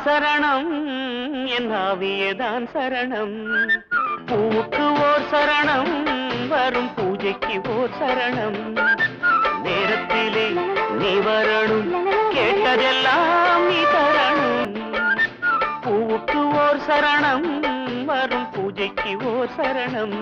சரணம் என் ஆவியேதான் சரணம். பூவுக்கு ஓர் சரணம், வரும் பூஜைக்கு ஓர் சரணம். நேரத்திலே நீ வரணும், கேட்டதெல்லாம் நீ தரணும். பூவுக்கு ஓர் சரணம், வரும் பூஜைக்கு ஓர் சரணம்.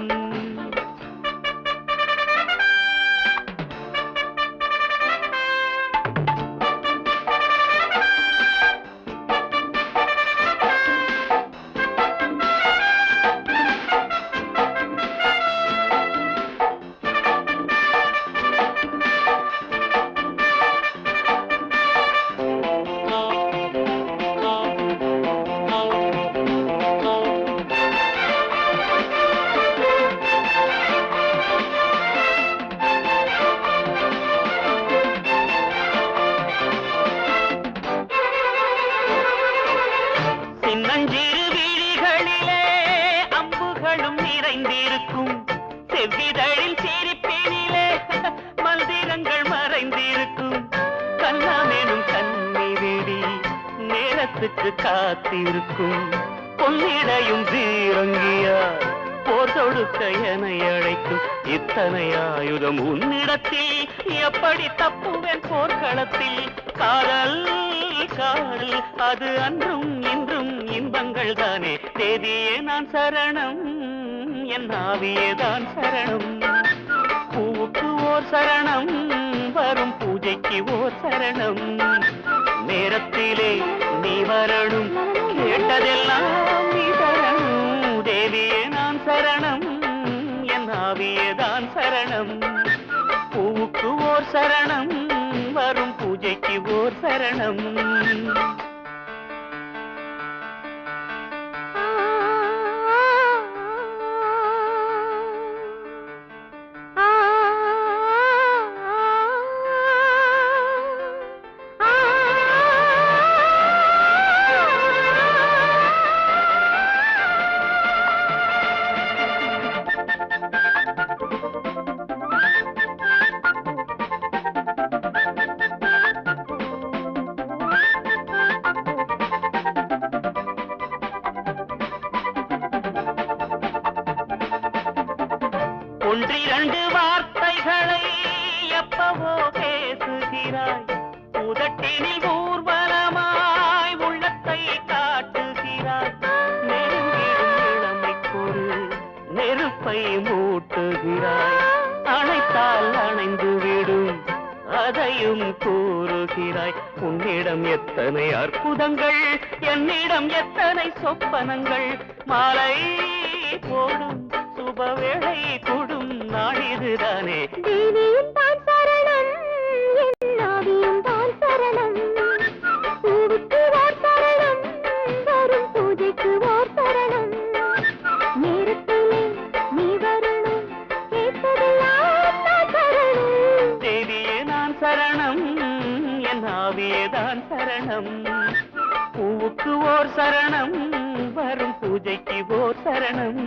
சின்னஞ்சிறு விழிகளிலே அம்புகளும் நிறைந்திருக்கும், செவ்விதழில் சிரிப்பினிலே மந்திரங்கள் மறைந்திருக்கும். கண்ணாமேனும் கண்ணி விடி நேரத்துக்கு காத்திருக்கும், பொன்னிடையும் தீரங்கியா போர் தொடுக்க என அழைக்கும். இத்தனை ஆயுதம் உன்னிடத்தில் எப்படி தப்புவேன் போர்க்களத்தில்? காதல் காதல் அது அன்றும் இன்றும் இன்பங்கள் தானே. தேதியே நான் சரணம், என் ஆவியேதான் சரணம். பூவுக்கு ஓர் சரணம், வரும் பூஜைக்கு ஓர் சரணம். நேரத்திலே நீ வரணும், கேட்டதெல்லாம் நீ தரணும். தேவியே நான் சரணம், என் ஆவியேதான் சரணம். பூவுக்கு ஓர் சரணம், வரும் பூஜைக்கு ஓர் சரணம். ஒன்றிரண்டு வார்த்தைகளை எப்பவோ பேசுகிறாய், உதட்டினில் ஊர்வலமாய் உள்ளத்தை காட்டுகிறாய். நெருங்கிடும் இளமைக்கொரு நெருப்பை மூட்டுகிறாய், அணைத்தால் அணைந்து விடும் அதையும் கூறுகிறாய். உன்னிடம் எத்தனை அற்புதங்கள், என்னிடம் எத்தனை சொப்பனங்கள். மாலை போடும் சுபவேளை கூடும் நாளிதுதானே. தேவியும் தான் சரணம், என் ஆவியும் தான் சரணம். பூவுக்கு ஓர் சரணம், வரும் பூஜைக்கு ஓர் சரணம். நேரத்திலே நீ வரணும், கேட்டதெல்லாம் நான் தரணும். தேவியே நான் சரணம், என் ஆவியேதான் சரணம். பூவுக்கு ஓர் சரணம், வரும் பூஜைக்கு ஓர் சரணம்.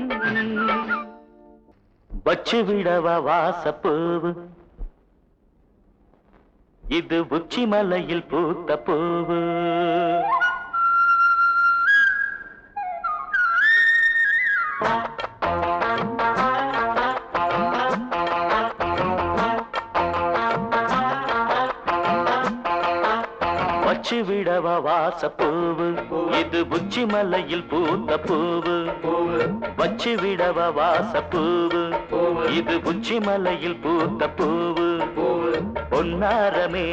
வச்சு விடவா வாசப்பூவு, இது உச்சி மலையில் பூத்த பூவு. வச்சு விடவா வாசப்பூவு, இது உச்சி மலையில் பூத்த பூவு. வச்சு விடவா வாசப்பூவு, இது உச்சி மலையில் பூத்த பூவு. பொன்னாரமே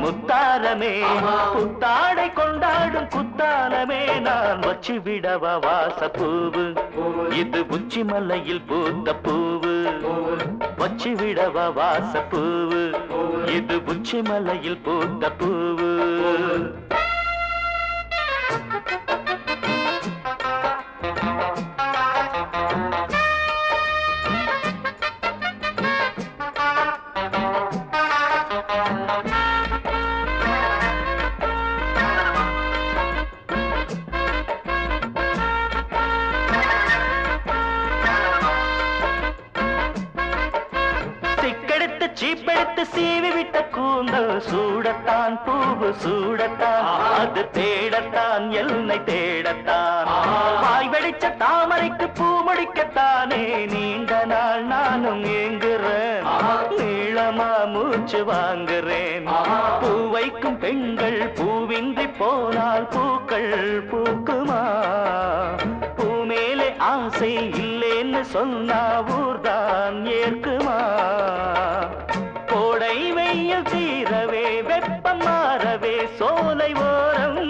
முத்தாரமே, புத்தாடை கொண்டாடும் குத்தாலமே. நான் வச்சு விடவா வாசப்பூவு, இது உச்சி மலையில் பூத்த பூவு. வச்சு விடவா வாசப்பூவு, இது உச்சி மலையில் பூத்த பூவு. சீப்பெடுத்து சீவி விட்ட கூந்தல் சூட சூடத்தான் பூவு சூடத்தான் அது தேடத்தான் என்னை தேடத்தான் வாய் வெடிச்ச தாமரைக்கு பூ முடிக்கத்தானே நீண்ட நாள் நானும் ஏங்குறேன் நீளமா மூச்சு வாங்குறேன் பூ வைக்கும் பெண்கள் பூவின்றி போனால் பூக்கள் பூக்குமா பூ மேலே ஆசை இல்லேன்னு சொன்னா ஊர்தான் ஏற்குமா கோடை வெயில் தீரவே வெப்பம் மாறவே சோலை ஓரம்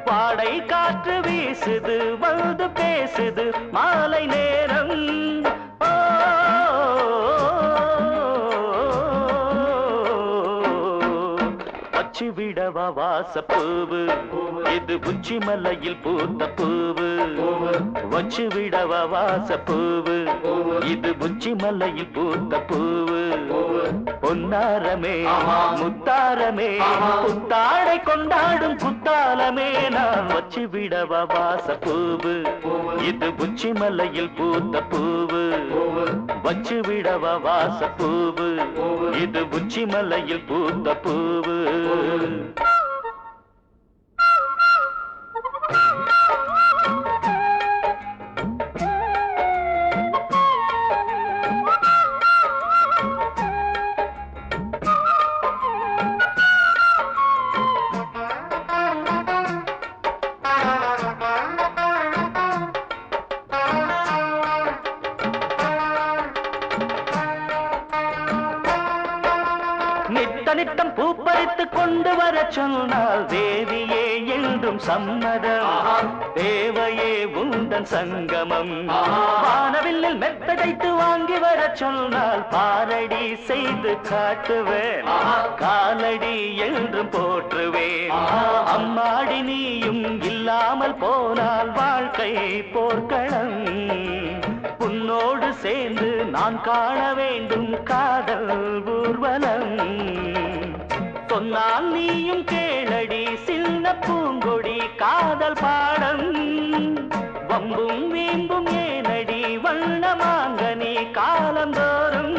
வாடை காற்று வீசுது வந்து பேசுது மாலை நேரம் வச்சு விடவா வாசப்பூவு இது உச்சி மலையில் பூத்த பூவு வச்சு விடவா வாசப்பூவு இது உச்சி மலையில் பூத்த பூவு பொன்னாரமே முத்தாரமே புத்தாடை கொண்டாடும் குத்தாலமே நான் வச்சு விடவா வாசப்பூவு இது உச்சி மலையில் பூத்த பூவு வச்சு விடவா வாசப்பூவு இது உச்சி மலையில் பூத்த பூவு நித்தம் பூப்பறித்து கொண்டு வர சொன்னால் தேவியே என்றும் சம்மதம் தேவையே உந்தன் சங்கமம் வானவில்லில் மெத்தடைத்து வாங்கி வர சொன்னால் பாரடி செய்து காட்டுவேன் காலடி என்றும் போற்றுவேன் அம்மாடி நீயும் இல்லாமல் போனால் வாழ்க்கை போர்க்களம் உன்னோடு சேர்ந்து நான் காண வேண்டும் காதல் ஊர்வலம் சொன்னால் நீயும் கேளடி சின்ன பூங்கொடி காதல் பாடம் வம்பும் வீம்பும் ஏனடி வண்ணமாங்கனி காலந்தோறும்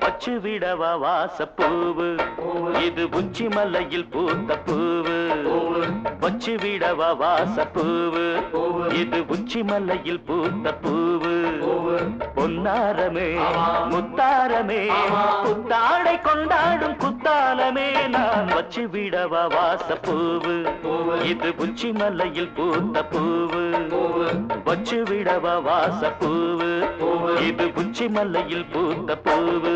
வச்சு விடவா வாசப்பூவு இது உச்சி மலையில் பூத்த பூவு வச்சு விடவா வாசப்பூவு இது உச்சி மலையில் பூத்த பூவு பொன்னாரமே முத்தாரமே புத்தாடை கொண்டாடும் குத்தாலமே நான் வச்சு விடவா வாசப்பூவு இது உச்சி மலையில் பூத்த பூவு வச்சு விடவா வாசப்பூவு இது உச்சி மலையில் பூத்த பூவு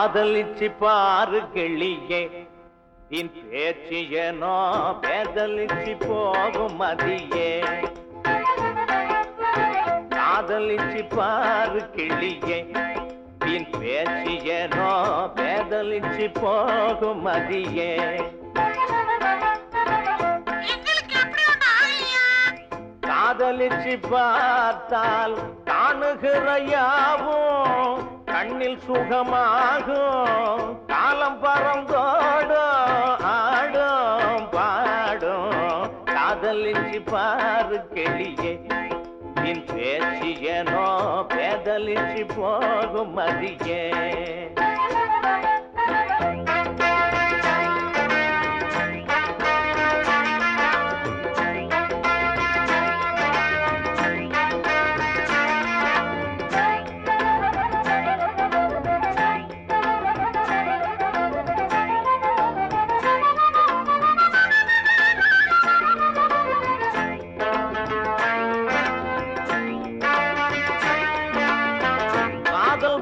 காதலிச்சு பாரு கிளியே இன் பேச்சு ஏனோ பேதலிச்சு போகும் மதியே காதலிச்சு பாரு கிளியே இன் பேச்சு ஏனோ பேதலிச்சு போகும் மதியே காதலிச்சு பார்த்தால் காணுகிற யாவும் கண்ணில் சுகமாகும் காலம் பறந்தோடும் ஆடும் பாடும் காதலிச்சு பாரு கிளியே இன் பேச்சு ஏனோ பேதலிச்சு போகும் மதியே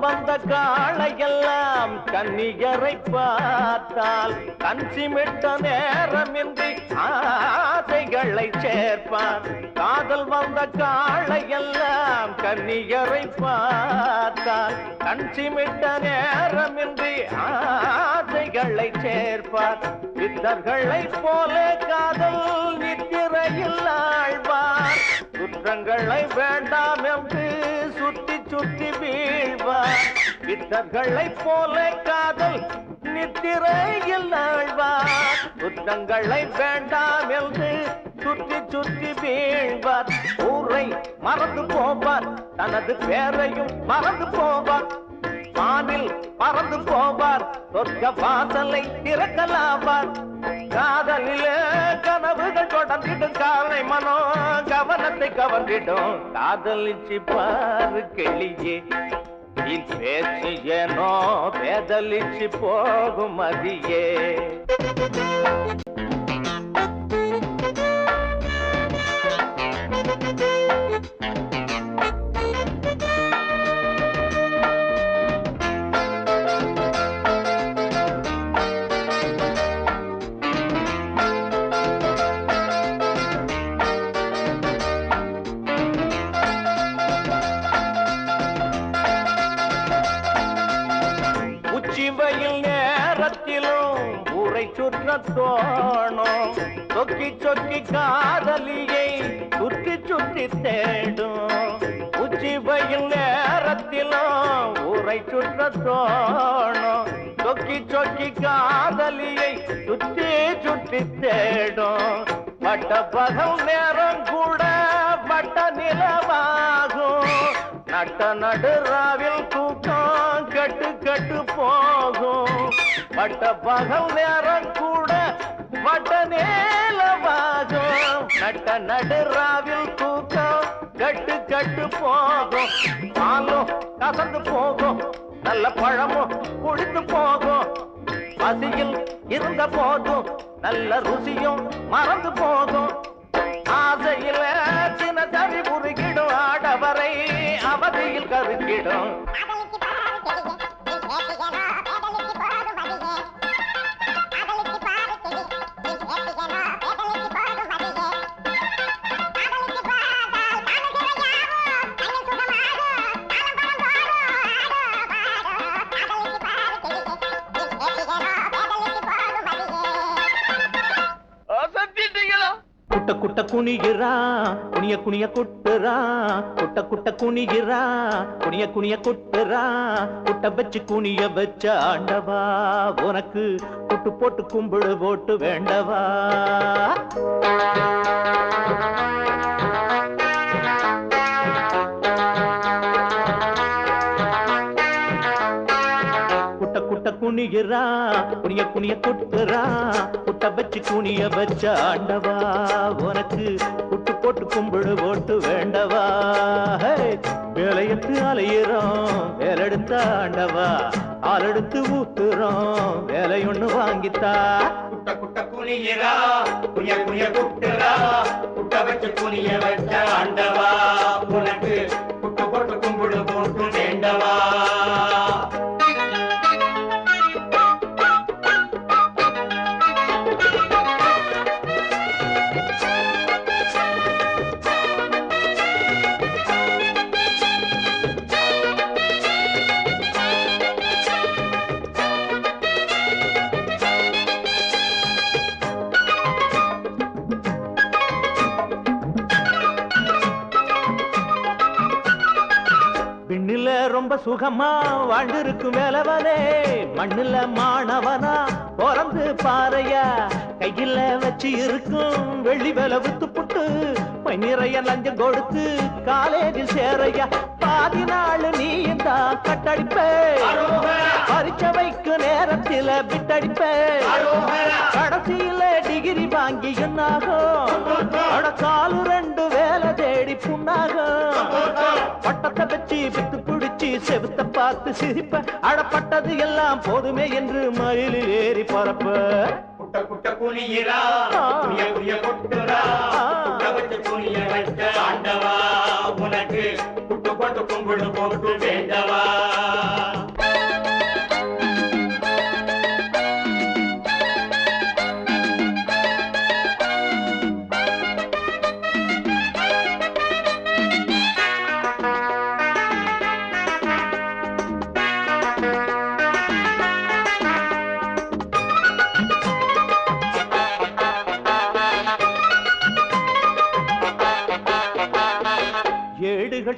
வந்த காளையெல்லாம் கன்னியரை பார்த்தால் கஞ்சிமிட்ட நேரமின்றி ஆசைகளை சேர்ப்பான் காதல் வந்த காளையெல்லாம் கன்னியரை பார்த்தால் கஞ்சிமிட்ட நேரமின்றி ஆசைகளை சேர்ப்பார் சித்தர்களை போல காதல் நித்திரையில் ஆழ்வார் குற்றங்களை வேண்டாம் என்று சுத்தி சுத்தி வீழ்வார் சித்தர்களை போல காதல் நித்திரையில் ஆழ்வார் குற்றங்களை வேண்டாம் என்று சுற்றி சுற்றி வீழ்வார் ஊரை மறந்து போவார் தனது பேரையும் மறந்து போவார் வானில் பறந்து போவார் சொர்க்க வாசலை திறக்கலாவார் காதலிலே கனவுகள் தொடர்ந்திடும் காலை மனோ கவனத்தை கவர்ந்திடும் காதலிச்சு பாரு கிளியே இன் பேச்சு ஏனோ பேதலிச்சு போகும் மதியே வெயில் நேரத்திலும் ஊரை சுற்ற தோணும் சொக்கி சொக்கி காதலியை சுற்றி சுற்றி தேடும் உச்சி வெயில் நேரத்திலும் ஊரை சுற்ற தோணும் சொக்கி சொக்கி காதலியை சுற்றி சுற்றி தேடும் பட்ட பகல் நேரம் கூட பட்ட நிலவாகும் நட்ட நடுராவில் தூக்கம் கட்டு கட்டு போகும் பட்ட பகல் நேரம் கூட வட்ட நேலவாகும் நட்ட நடுராவில் தூக்கம் கட்டு கட்டு போகும் பாலும் கசந்து போகும் நல்ல பழமும் குடித்து போகும் பசியில் இருந்த போதும் நல்ல ருசியும் மறந்து போகும் ஆசையில் சின்ன தவி புரிகிடும் ஆடவரை அவதியில் கருக்கிடும் குட்ட குட்ட குனிகிறா குனிய குனிய குட்டுறா குட்ட குட்ட குனிகிறா குனிய குனிய குட்டுறா குட்ட வச்சு குனிய வச்ச ஆண்டவா உனக்கு குட்டு போட்டு கும்பிடு போட்டு வேண்டவா குனிகிறா குனிய குனிய குட்டுறா குட்ட வச்சு குனிய வச்ச ஆண்டவா உனக்கு குட்டு போட்டு கும்பிடு போட்டு வேண்டவா வேலையெடுத்து அலையிறோம் வேலெடுத்த ஆண்டவா ஆளெடுத்து ஊத்துறோம் வேலை ஒண்ணு வாங்கித்தா குட்ட குட்ட குனிகிறா குனிய குனிய குட்டுறா குட்ட வச்சு குனிய வச்ச ஆண்டவா உனக்கு குட்டு போட்டு கும்பிடு போட்டு வேண்டவா ரொம்ப சுகமா வாழ்ந்திருக்கும் வேலவனே மண்ணுல மாணவனா பிறந்து பாறையா கையில வச்சு இருக்கும் வெள்ளி வேலை வித்து புட்டு நிறைய லஞ்சம் கொடுத்து காலேஜில் சேரையா பாதி நாள் நீ இந்த கட்டடிப்பே பரிச்ச வைக்கு நேரத்தில் விட்டடிப்பே கடைசியில டிகிரி வாங்கி என்னாகும் காலு ரெண்டு வேலை தேடி புண்ணாகும் பட்டத்தை வச்சு வித்து பிடிச்சி செவுத்த பார்த்து சிரிப்ப அடப்பட்டது எல்லாம் போதுமே என்று மயிலில் ஏறி பறப்ப குட்ட குட்ட குனியிரா குனிய குனிய குட்டுரா குட்ட வச்சு குனிய வச்ச ஆண்டவா உனக்கு குட்டு போட்டு கும்பிடு போட்டு வேண்டவா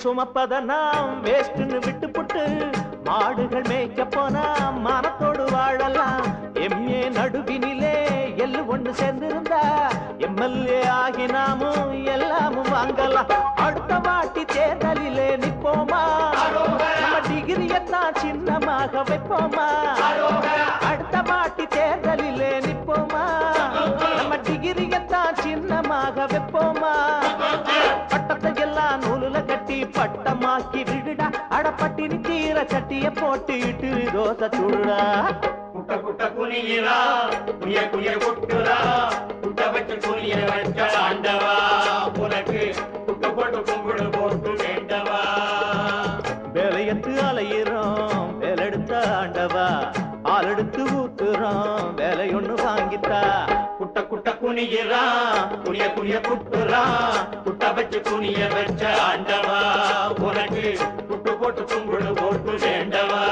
சுமப்பத நாம் வேஸ்ட்னு விட்டு புட்டு மாடுகள் மேய்க்க போனா மனத்தோடு வாழலாம் எம்ஏ நடுவினிலே எல்லு ஒண்ணு சேர்ந்திருந்தா எம்எல்ஏ ஆகி நாமும் எல்லாமும் வாங்கலாம் அடுத்த வாட்டி தேர்தலிலே நிப்போமா நம்ம டிகிரியத்தான் சின்னமாக வைப்போமா அடுத்த வாட்டி தேர்தலிலே நிப்போமா நம்ம டிகிரியத்தான் சின்னமாக வைப்போமா பட்டத்தை எல்லாம் நூலுல கட்டி பட்டமாக்கி விடுடா அடப்பட்டினி தீர சட்டிய போட்டு இட்டு தோசை சுடுடா குட்ட குட்ட குனியிரா குனிய குனிய குட்டுரா குட்ட வச்சு குனிய வச்ச ஆண்டவா உனக்கு குட்ட போட்டு கும்பிடு போட்டு வேண்டவா வேலையத்து அலையிறோம் வேலெடுத்த ஆண்டவா ஆளெடுத்து ஊத்துறோம் வேலை ஒண்ணு வாங்கித்தா குட்ட குட்ட குனியிரா குனிய குனிய குட்டுரா குட்ட வச்சு குனிய வச்ச ஆண்டவா உனக்கு குட்டு போட்டு கும்பிடு போட்டு வேண்டவா